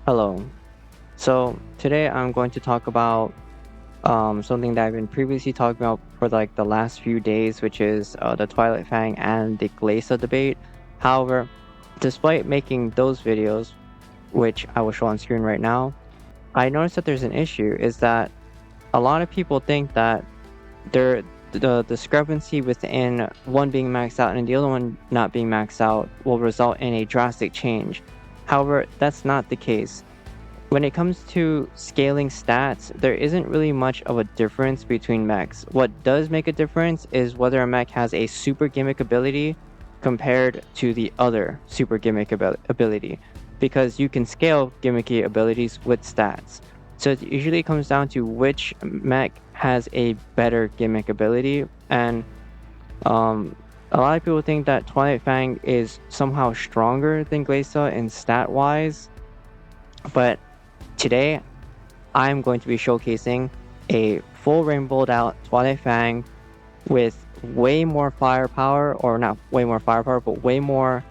Hello. So today I'm going to talk about something that I've been previously talking about for like the last few days, which is the Twilight Fang and the Glaca debate. However, despite making those videos, which I will show on screen right now, I noticed that there's an issue is that a lot of people think that there the discrepancy within one being maxed out and the other one not being maxed out will result in a drastic change. However, that's not the case. When it comes to scaling stats, there isn't really much of a difference between mechs. What does make a difference is whether a mech has a super gimmick ability compared to the other super gimmick ability, because you can scale gimmicky abilities with stats. So it usually comes down to which mech has a better gimmick ability, and a lot of people think that Twilight Fang is somehow stronger than Glaca in stat-wise, but today, I'm going to be showcasing a full rainbowed out Twilight Fang with way more firepower, or not way more firepower, but way more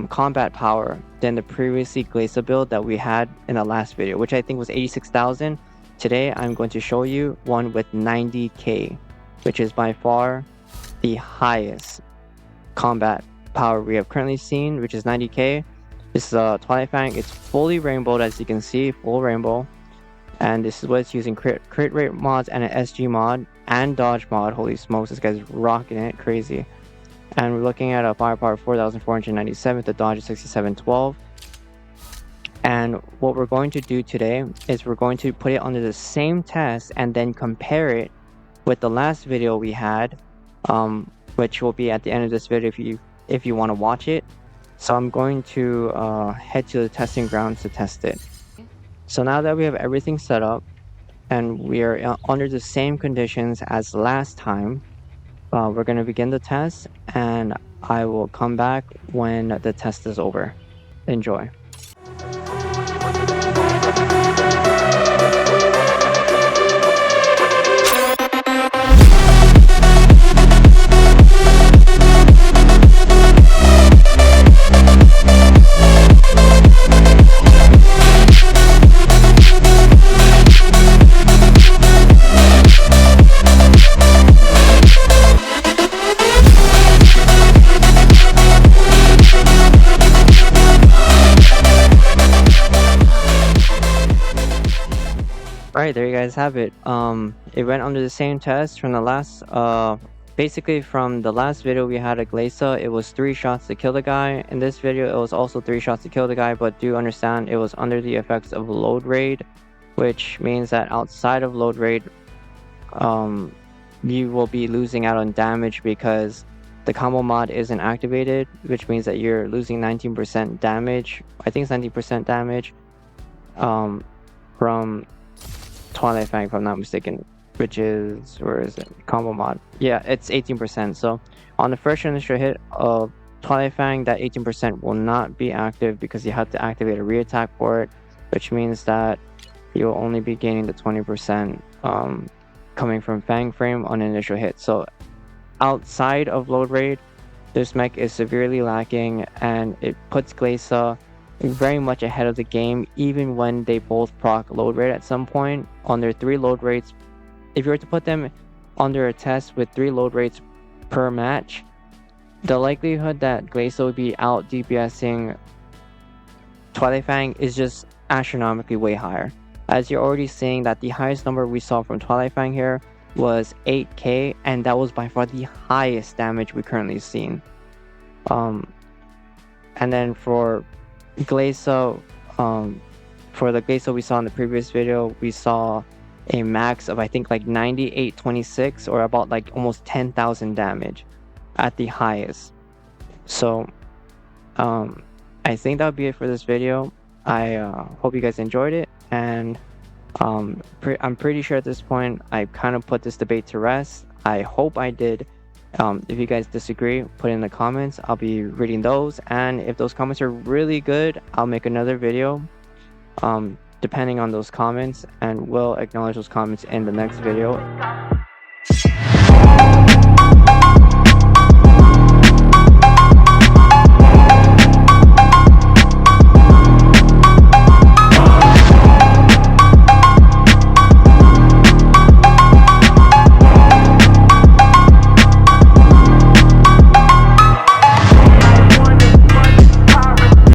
combat power than the previously Glaca build that we had in the last video, which I think was 86,000. Today, I'm going to show you one with 90k, which is by far the highest combat power we have currently seen, which is 90k. This is a Twilight Fang. It's fully rainbowed, as you can see, full rainbow. And this is what it's using: crit rate mods and an SG mod and dodge mod. Holy smokes, this guy's rocking it, crazy. And we're looking at a firepower 4,497, the dodge is 6712. And what we're going to do today is we're going to put it under the same test and then compare it with the last video we had, which will be at the end of this video if you want to watch it. So I'm going to head to the testing grounds to test it. So now that we have everything set up and we are under the same conditions as last time, we're going to begin the test, and I will come back when the test is over. Enjoy. Alright, there you guys have it. It went under the same test from the last, basically from the last video we had a Glaca, it was 3 shots to kill the guy. In this video, it was also 3 shots to kill the guy, but do understand it was under the effects of load raid, which means that outside of load raid, you will be losing out on damage because the combo mod isn't activated, which means that you're losing 19% damage. I think it's 19% damage, from Twilight Fang, if I'm not mistaken, which is, where is it? Combo mod. Yeah, it's 18%. So on the first initial hit of Twilight Fang, that 18% will not be active because you have to activate a re-attack for it, which means that you'll only be gaining the 20% coming from Fang Frame on initial hit. So outside of load raid, this mech is severely lacking, and it puts Glaca very much ahead of the game, even when they both proc load rate at some point on their 3 load rates. If you were to put them under a test with 3 load rates per match, the likelihood that Glaca would be out DPSing Twilight Fang is just astronomically way higher. As you're already seeing that the highest number we saw from Twilight Fang here was 8k, and that was by far the highest damage we currently seen. And then for Glaca, for the Glaca we saw in the previous video, we saw a max of I think like 9826, or about like almost 10,000 damage at the highest. So I think that would be it for this video. I hope you guys enjoyed it, and I'm pretty sure at this point I kind of put this debate to rest. I hope I did. If you guys disagree, put it in the comments. I'll be reading those, and if those comments are really good, I'll make another video depending on those comments, and we'll acknowledge those comments in the next video.